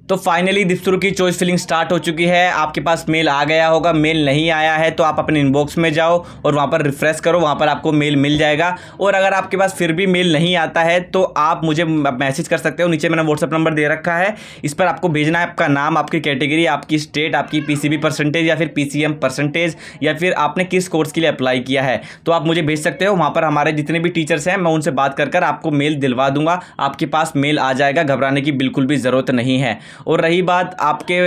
तो फाइनली दीपसुरु की choice filling start हो चुकी है। आपके पास मेल आ गया होगा, मेल नहीं आया है तो आप अपने इनबॉक्स में जाओ और वहाँ पर रिफ्रेश करो, वहाँ पर आपको मेल मिल जाएगा। और अगर आपके पास फिर भी मेल नहीं आता है तो आप मुझे मैसेज कर सकते हो, नीचे मैंने व्हाट्सअप नंबर दे रखा है। इस पर आपको भेजना है आपका नाम, आपकी कैटेगरी, आपकी स्टेट, आपकी पीसीबी परसेंटेज या फिर पीसीएम परसेंटेज, या फिर आपने किस कोर्स के लिए अप्लाई किया है, तो आप मुझे भेज सकते हो। वहाँ पर हमारे जितने भी टीचर्स हैं मैं उनसे बात कर आपको मेल दिलवा दूंगा। आपके पास मेल आ जाएगा, घबराने की बिल्कुल भी ज़रूरत नहीं है। और रही बात आपके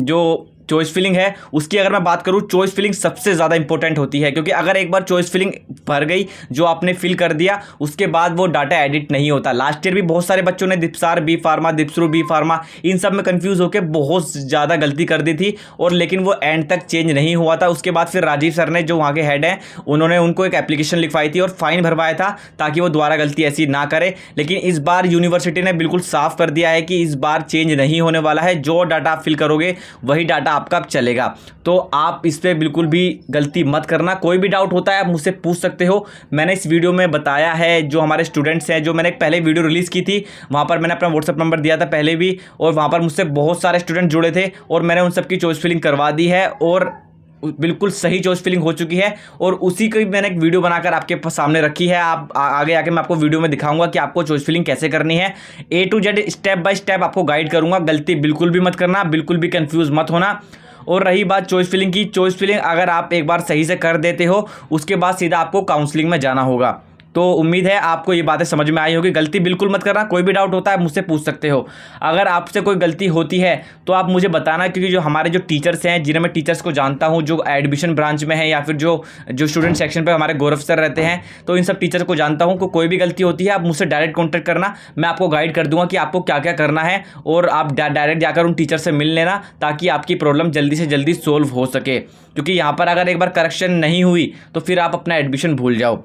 जो चॉइस फिलिंग है उसकी, अगर मैं बात करूं, चॉइस फिलिंग सबसे ज़्यादा इंपॉर्टेंट होती है, क्योंकि अगर एक बार चॉइस फिलिंग भर गई, जो आपने फिल कर दिया, उसके बाद वो डाटा एडिट नहीं होता। लास्ट ईयर भी बहुत सारे बच्चों ने दीपसार बी फार्मा, दीपसुरु बी फार्मा, इन सब में कंफ्यूज होकर बहुत ज़्यादा गलती कर दी थी, और लेकिन वो एंड तक चेंज नहीं हुआ था। उसके बाद फिर राजीव सर ने, जो वहाँ के हेड हैं, उन्होंने उनको एक एप्लीकेशन लिखवाई थी और फाइन भरवाया था ताकि वो दोबारा गलती ऐसी ना करे। लेकिन इस बार यूनिवर्सिटी ने बिल्कुल साफ कर दिया है कि इस बार चेंज नहीं होने वाला है। जो डाटा आप फिल करोगे वही डाटा आपका चलेगा। तो आप इस पर बिल्कुल भी गलती मत करना। कोई भी डाउट होता है आप मुझसे पूछ सकते हो। मैंने इस वीडियो में बताया है, जो हमारे स्टूडेंट्स हैं, जो मैंने एक पहले वीडियो रिलीज़ की थी, वहाँ पर मैंने अपना व्हाट्सअप नंबर दिया था पहले भी, और वहाँ पर मुझसे बहुत सारे स्टूडेंट जुड़े थे और मैंने उन सबकी चॉइस फिलिंग करवा दी है और बिल्कुल सही चॉइस फिलिंग हो चुकी है। और उसी की मैंने एक वीडियो बनाकर आपके सामने रखी है। आप आगे आके मैं आपको वीडियो में दिखाऊंगा कि आपको चॉइस फिलिंग कैसे करनी है। A to Z step by step आपको गाइड करूंगा। गलती बिल्कुल भी मत करना, बिल्कुल भी कंफ्यूज मत होना। और रही बात चॉइस फिलिंग की, चॉइस फिलिंग अगर आप एक बार सही से कर देते हो, उसके बाद सीधा आपको काउंसलिंग में जाना होगा। तो उम्मीद है आपको ये बातें समझ में आई होगी। गलती बिल्कुल मत करना। कोई भी डाउट होता है मुझसे पूछ सकते हो। अगर आपसे कोई गलती होती है तो आप मुझे बताना, क्योंकि जो हमारे जो टीचर्स हैं, जिन्हें मैं टीचर्स को जानता हूँ, जो एडमिशन ब्रांच में है या फिर जो स्टूडेंट सेक्शन पे हमारे गौरव सर रहते हैं, तो इन सब टीचर्स को जानता हूँ। कोई भी गलती होती है आप मुझसे डायरेक्ट कॉन्टैक्ट करना, मैं आपको गाइड कर दूंगा कि आपको क्या क्या करना है, और आप डायरेक्ट जाकर उन टीचर से मिल लेना ताकि आपकी प्रॉब्लम जल्दी से जल्दी सोल्व हो सके। क्योंकि यहाँ पर अगर एक बार करेक्शन नहीं हुई तो फिर आप अपना एडमिशन भूल जाओ।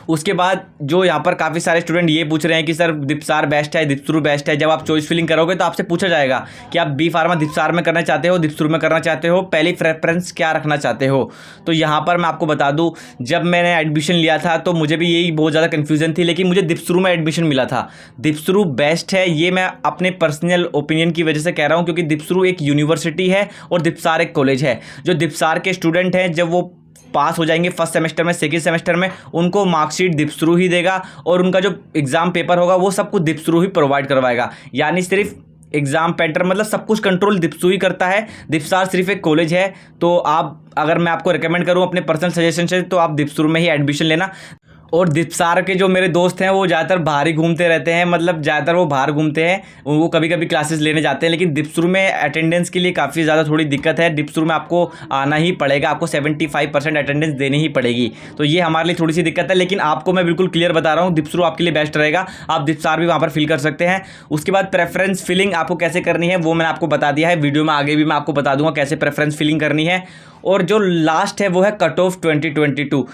उसके बाद जो यहाँ पर काफ़ी सारे स्टूडेंट ये पूछ रहे हैं कि सर दीपसार बेस्ट है, दीपसुरु बेस्ट है। जब आप चॉइस फिलिंग करोगे तो आपसे पूछा जाएगा कि आप बी फार्मा दीपसार में करना चाहते हो, दीपसुरु में करना चाहते हो, पहली प्रेफरेंस क्या रखना चाहते हो। तो यहाँ पर मैं आपको बता दूँ, जब मैंने एडमिशन लिया था तो मुझे भी यही बहुत ज़्यादा कन्फ्यूजन थी, लेकिन मुझे दीपसुरु में एडमिशन मिला था। दीपसुरु बेस्ट है, ये मैं अपने पर्सनल ओपिनियन की वजह से कह रहा हूँ, क्योंकि दीपसुरु एक यूनिवर्सिटी है और दीपसार एक कॉलेज है। जो दीपसार के स्टूडेंट हैं, जब वो पास हो जाएंगे फर्स्ट सेमेस्टर में, सेकंड सेमेस्टर में, उनको मार्कशीट दीपसुरु ही देगा और उनका जो एग्ज़ाम पेपर होगा वो सब कुछ दीपसुरु ही प्रोवाइड करवाएगा। यानी सिर्फ एग्ज़ाम पैटर्न, मतलब सब कुछ कंट्रोल दीपसुरु ही करता है। दीपसार सिर्फ एक कॉलेज है। तो आप, अगर मैं आपको रिकमेंड करूं अपने पर्सनल सजेशन से, तो आप दीपसुरु में ही एडमिशन लेना। और दीपसार के जो मेरे दोस्त हैं वो ज़्यादातर बाहर ही घूमते रहते हैं, मतलब ज़्यादातर वो बाहर घूमते हैं, वो कभी कभी क्लासेस लेने जाते हैं। लेकिन दीपसुरु में अटेंडेंस के लिए काफ़ी ज़्यादा थोड़ी दिक्कत है। दीपसुरु में आपको आना ही पड़ेगा, आपको 75% अटेंडेंस देनी ही पड़ेगी। तो ये हमारे लिए थोड़ी सी दिक्कत है, लेकिन आपको मैं बिल्कुल क्लियर बता रहा हूँ, दीपसुरु आपके लिए बेस्ट रहेगा। आप दीपसार भी वहाँ पर फिल कर सकते हैं। उसके बाद प्रेफरेंस फिलिंग आपको कैसे करनी है वो मैंने आपको बता दिया है। वीडियो में आगे भी मैं आपको बता दूंगा कैसे प्रेफरेंस फिलिंग करनी है। और जो लास्ट है वो है कट ऑफ 2022।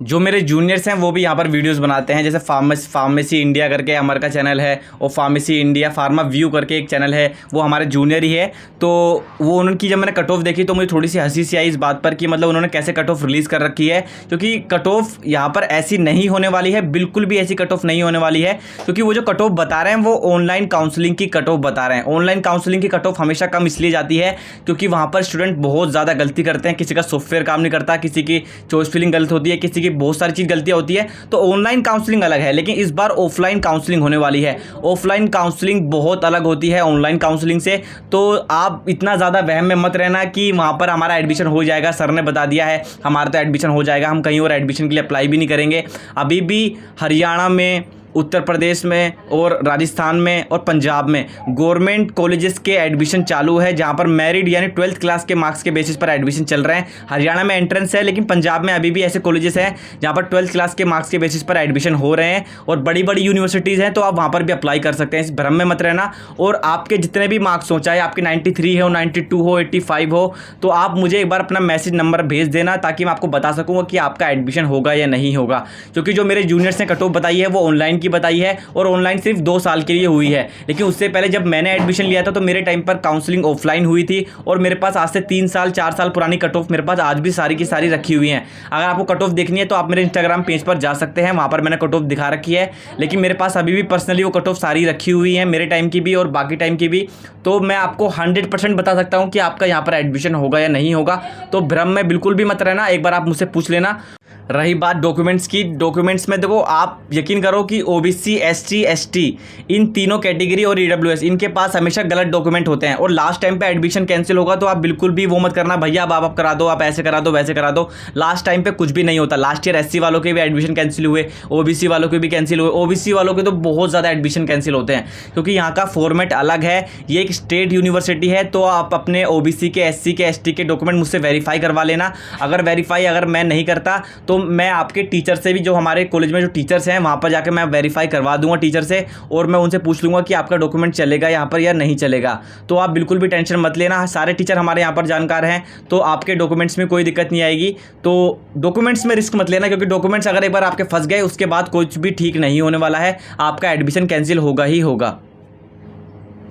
जो मेरे जूनियर्स हैं वो भी यहाँ पर वीडियोस बनाते हैं, जैसे फार्मेसी इंडिया करके अमर का चैनल है, और फार्मेसी इंडिया फार्मा व्यू करके एक चैनल है, वो हमारे जूनियर ही है। तो वो उनकी जब मैंने कट ऑफ देखी तो मुझे थोड़ी सी हंसी सी आई इस बात पर कि मतलब उन्होंने कैसे कट ऑफ रिलीज़ कर रखी है। क्योंकि कट ऑफ यहाँ पर ऐसी नहीं होने वाली है, बिल्कुल भी ऐसी कट ऑफ नहीं होने वाली है। क्योंकि वो जो कट ऑफ बता रहे हैं वो ऑनलाइन काउंसलिंग की कट ऑफ बता रहे हैं। ऑनलाइन काउंसलिंग की कट ऑफ हमेशा कम इसलिए जाती है क्योंकि वहाँ पर स्टूडेंट बहुत ज़्यादा गलती करते हैं। किसी का सॉफ्टवेयर काम नहीं करता, किसी की चॉइस फिलिंग गलत होती है, किसी की बहुत सारी चीज़ गलतियाँ होती है। तो ऑनलाइन काउंसलिंग अलग है, लेकिन इस बार ऑफलाइन काउंसलिंग होने वाली है। ऑफलाइन काउंसलिंग बहुत अलग होती है ऑनलाइन काउंसलिंग से। तो आप इतना ज़्यादा वहम में मत रहना कि वहाँ पर हमारा एडमिशन हो जाएगा, सर ने बता दिया है हमारा तो एडमिशन हो जाएगा, हम कहीं और एडमिशन के लिए अप्लाई भी नहीं करेंगे। अभी भी हरियाणा में, उत्तर प्रदेश में और राजस्थान में और पंजाब में गवर्नमेंट कॉलेजेस के एडमिशन चालू है, जहां पर मेरिट यानी 12th क्लास के मार्क्स के बेसिस पर एडमिशन चल रहे हैं। हरियाणा में एंट्रेंस है, लेकिन पंजाब में अभी भी ऐसे कॉलेजेस हैं जहां पर 12th क्लास के मार्क्स के बेसिस पर एडमिशन हो रहे हैं। और बड़ी बड़ी यूनिवर्सिटीज़ हैं, तो आप वहाँ पर भी अप्लाई कर सकते हैं, इस भ्रम में मत रहना। और आपके जितने भी मार्क्स हो, चाहे आपके 93 हो, 92 हो, 85 हो, तो आप मुझे एक बार अपना मैसेज नंबर भेज देना ताकि मैं आपको बता सकूँगा कि आपका एडमिशन होगा या नहीं होगा। क्योंकि जो मेरे जूनियर्स ने कट ऑफ बताई है वो ऑनलाइन की बताई है और ऑनलाइन सिर्फ 2 साल के लिए हुई है। लेकिन उससे पहले जब मैंने एडमिशन लिया था तो मेरे टाइम पर काउंसलिंग ऑफलाइन हुई थी और मेरे पास आज से 3 साल 4 साल पुरानी कट ऑफ मेरे पास आज भी सारी की सारी रखी हुई हैं। अगर आपको कट ऑफ देखनी है तो आप मेरे इंस्टाग्राम पेज पर जा सकते हैं, वहाँ पर मैंने कट ऑफ दिखा रखी है। लेकिन मेरे पास अभी भी पर्सनली वो कट ऑफ सारी रखी हुई है, मेरे टाइम की भी और बाकी टाइम की भी। तो मैं आपको 100% बता सकता हूँ कि आपका यहाँ पर एडमिशन होगा या नहीं होगा। तो भ्रम में बिल्कुल भी मत रहना, एक बार आप मुझसे पूछ लेना। रही बात डॉक्यूमेंट्स की, डॉक्यूमेंट्स में देखो आप यकीन करो कि ओबीसी एसटी एसटी इन तीनों कैटेगरी और ईडब्ल्यूएस इनके पास हमेशा गलत डॉक्यूमेंट होते हैं और लास्ट टाइम पे एडमिशन कैंसिल होगा तो आप बिल्कुल भी वो मत करना भैया अब आप करा दो, आप ऐसे करा दो वैसे करा दो। लास्ट टाइम पे कुछ भी नहीं होता। लास्ट ईयर एससी वालों के भी एडमिशन कैंसिल हुए, ओबीसी वालों के भी कैंसिल हुए। ओबीसी वालों के तो बहुत ज़्यादा एडमिशन कैंसिल होते हैं क्योंकि यहाँ का फॉर्मेट अलग है, ये एक स्टेट यूनिवर्सिटी है। तो आप अपने ओबीसी के एससी के एसटी के डॉक्यूमेंट मुझसे वेरीफाई करवा लेना। अगर मैं नहीं करता तो मैं आपके टीचर से भी, जो हमारे कॉलेज में जो टीचर्स हैं वहाँ पर जाकर मैं वेरीफाई करवा दूंगा टीचर से और मैं उनसे पूछ लूँगा कि आपका डॉक्यूमेंट चलेगा यहाँ पर या नहीं चलेगा। तो आप बिल्कुल भी टेंशन मत लेना, सारे टीचर हमारे यहाँ पर जानकार हैं तो आपके डॉक्यूमेंट्स में कोई दिक्कत नहीं आएगी। तो डॉक्यूमेंट्स में रिस्क मत लेना क्योंकि डॉक्यूमेंट्स अगर एक बार आपके फंस गए उसके बाद कुछ भी ठीक नहीं होने वाला है, आपका एडमिशन कैंसिल होगा ही होगा।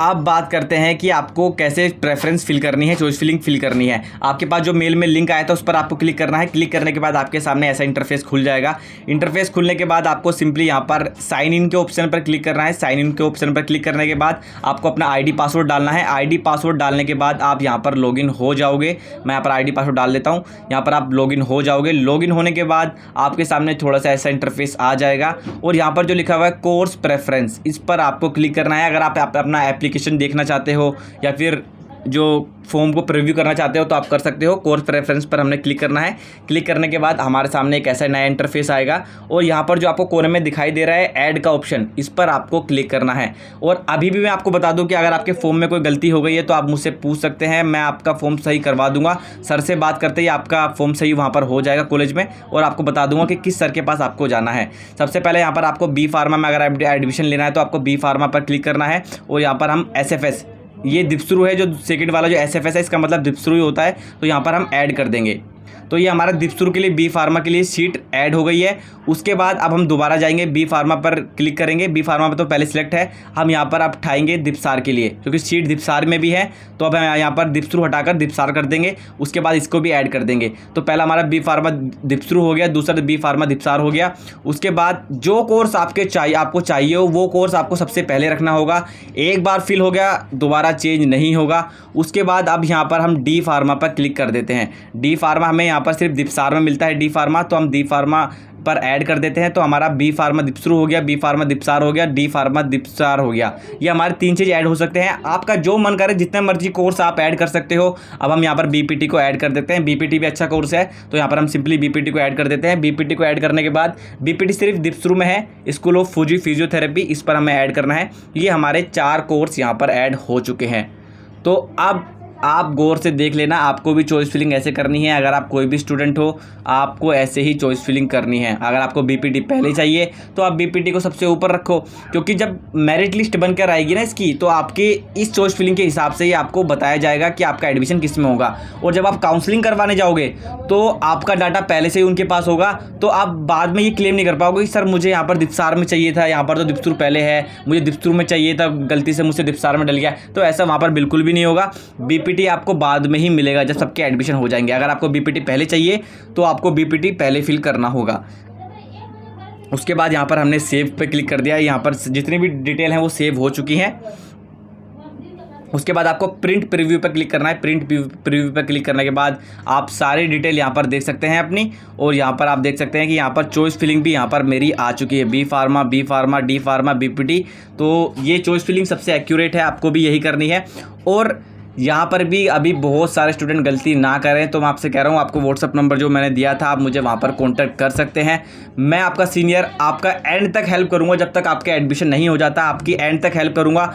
अब बात करते हैं कि आपको कैसे प्रेफरेंस फिल करनी है, चॉइस फिलिंग फिल करनी है। आपके पास जो मेल में लिंक आया था उस पर आपको क्लिक करना है। क्लिक करने के बाद आपके सामने ऐसा इंटरफेस खुल जाएगा। इंटरफेस खुलने के बाद आपको सिंपली यहाँ पर साइन इन के ऑप्शन पर क्लिक करना है। साइन इन के ऑप्शन पर क्लिक करने के बाद आपको अपना आईडी पासवर्ड डालना है। आईडी पासवर्ड डालने के बाद आप यहाँ पर लॉगिन हो जाओगे। मैं यहाँ पर आईडी पासवर्ड डाल देता हूँ, यहाँ पर आप लॉगिन हो जाओगे। लॉगिन होने के बाद आपके सामने थोड़ा सा ऐसा इंटरफेस आ जाएगा और यहाँ पर जो लिखा हुआ है कोर्स प्रेफरेंस, इस पर आपको क्लिक करना है। अगर आप अपना एप्लीकेशन देखना चाहते हो या फिर जो फॉर्म को प्रीव्यू करना चाहते हो तो आप कर सकते हो। कोर्स प्रेफरेंस पर हमने क्लिक करना है। क्लिक करने के बाद हमारे सामने एक ऐसा नया इंटरफेस आएगा और यहाँ पर जो आपको कोने में दिखाई दे रहा है ऐड का ऑप्शन, इस पर आपको क्लिक करना है। और अभी भी मैं आपको बता दूं कि अगर आपके फॉर्म में कोई गलती हो गई है तो आप मुझसे पूछ सकते हैं, मैं आपका फॉर्म सही करवा दूंगा। सर से बात करते ही आपका फॉर्म सही वहाँ पर हो जाएगा कॉलेज में और आपको बता दूंगा कि किस सर के पास आपको जाना है। सबसे पहले यहाँ पर आपको बी फार्मा में अगर एडमिशन लेना है तो आपको बी फार्मा पर क्लिक करना है और यहाँ पर हम SFS, ये दीपश्रू है जो सेकंड वाला जो SFS है इसका मतलब दीपश्रू ही होता है, तो यहाँ पर हम ऐड कर देंगे। तो ये हमारा दीपश्रू के लिए बी फार्मा के लिए सीट ऐड हो गई है। उसके बाद अब हम दोबारा जाएंगे बी फार्मा पर क्लिक करेंगे। बी फार्मा पर तो पहले सिलेक्ट है, हम यहाँ पर अब उठाएंगे दीपसार के लिए क्योंकि सीट दीपसार में भी है। तो अब हम यहाँ पर दीपश्रू हटाकर दीपसार कर देंगे, उसके बाद इसको भी ऐड कर देंगे। तो पहला हमारा बी फार्मा दीपश्रू हो गया, दूसरा बी फार्मा दीपसार हो गया। उसके बाद जो कोर्स आपको चाहिए हो वो कोर्स आपको सबसे पहले रखना होगा। एक बार फिल हो गया दोबारा चेंज नहीं होगा। उसके बाद अब यहाँ पर हम डी फार्मा पर क्लिक कर देते हैं। डी फार्मा हमें यहाँ पर सिर्फ दीपसार में मिलता है डी फार्मा, तो हम डी फार्मा पर ऐड कर देते हैं। तो हमारा बी फार्मा दीपश्रू हो गया, बी फार्मा दीपसार हो गया, डी फार्मा दीपसार हो गया। ये हमारे 3 चीज़ ऐड हो सकते हैं। आपका जो मन करे जितने मर्जी कोर्स आप ऐड कर सकते हो। अब हम यहाँ पर बीपीटी को ऐड कर देते हैं। बीपीटी भी अच्छा कोर्स है तो यहाँ पर हम सिंपली बीपीटी को ऐड कर देते हैं। बीपीटी को ऐड करने के बाद बीपीटी सिर्फ दीपश्रू में है, स्कूल ऑफ फूजी फिजियोथेरेपी, इस पर हमें ऐड करना है। ये हमारे 4 कोर्स यहाँ पर ऐड हो चुके हैं। तो अब आप गौर से देख लेना, आपको भी चॉइस फिलिंग ऐसे करनी है। अगर आप कोई भी स्टूडेंट हो आपको ऐसे ही चॉइस फिलिंग करनी है। अगर आपको बीपीटी पहले चाहिए तो आप बीपीटी को सबसे ऊपर रखो क्योंकि जब मेरिट लिस्ट बनकर आएगी ना इसकी, तो आपके इस चॉइस फिलिंग के हिसाब से ही आपको बताया जाएगा कि आपका एडमिशन किस में होगा। और जब आप काउंसलिंग करवाने जाओगे तो आपका डाटा पहले से ही उनके पास होगा, तो आप बाद में ये क्लेम नहीं कर पाओगे कि सर मुझे यहाँ पर दीपसार में चाहिए था, यहाँ पर तो दीपश्रू पहले है, मुझे दीपश्रू में चाहिए था, गलती से मुझसे दीपसार में डल गया। तो ऐसा वहाँ पर बिल्कुल भी नहीं होगा। बीपीटी आपको बाद में ही मिलेगा जब सबके एडमिशन हो जाएंगे। अगर आपको बीपीटी पहले चाहिए तो आपको बीपीटी पहले फिल करना होगा। उसके बाद यहाँ पर हमने सेव पे क्लिक कर दिया। यहाँ पर जितनी भी डिटेल हैं वो सेव हो चुकी हैं। उसके बाद आपको प्रिंट प्रीव्यू पर क्लिक करना है। प्रिंट प्रीव्यू पर क्लिक करने के बाद आप सारी डिटेल यहाँ पर देख सकते हैं अपनी, और यहाँ पर आप देख सकते हैं कि यहाँ पर चॉइस फिलिंग भी यहाँ पर मेरी आ चुकी है, B pharma, D pharma, BPT. तो ये चॉइस फिलिंग सबसे एक्यूरेट है, आपको भी यही करनी है। और यहाँ पर भी अभी बहुत सारे स्टूडेंट गलती ना करें तो मैं आपसे कह रहा हूँ, आपको व्हाट्सअप नंबर जो मैंने दिया था आप मुझे वहाँ पर कांटेक्ट कर सकते हैं। मैं आपका सीनियर आपका एंड तक हेल्प करूँगा, जब तक आपका एडमिशन नहीं हो जाता आपकी एंड तक हेल्प करूँगा।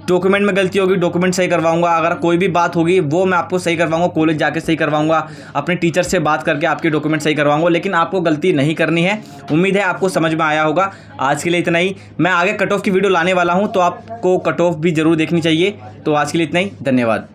डॉक्यूमेंट में गलती होगी डॉक्यूमेंट सही करवाऊँगा, अगर कोई भी बात होगी वो मैं आपको सही करवाऊँगा, कॉलेज जाके सही करवाऊँगा, अपने टीचर से बात करके आपके डॉक्यूमेंट सही करवाऊँगा। लेकिन आपको गलती नहीं करनी है। उम्मीद है आपको समझ में आया होगा। आज के लिए इतना ही। मैं आगे कट ऑफ की वीडियो लाने वाला हूँ तो आपको कट ऑफ भी ज़रूर देखनी चाहिए। तो आज के लिए इतना ही, धन्यवाद।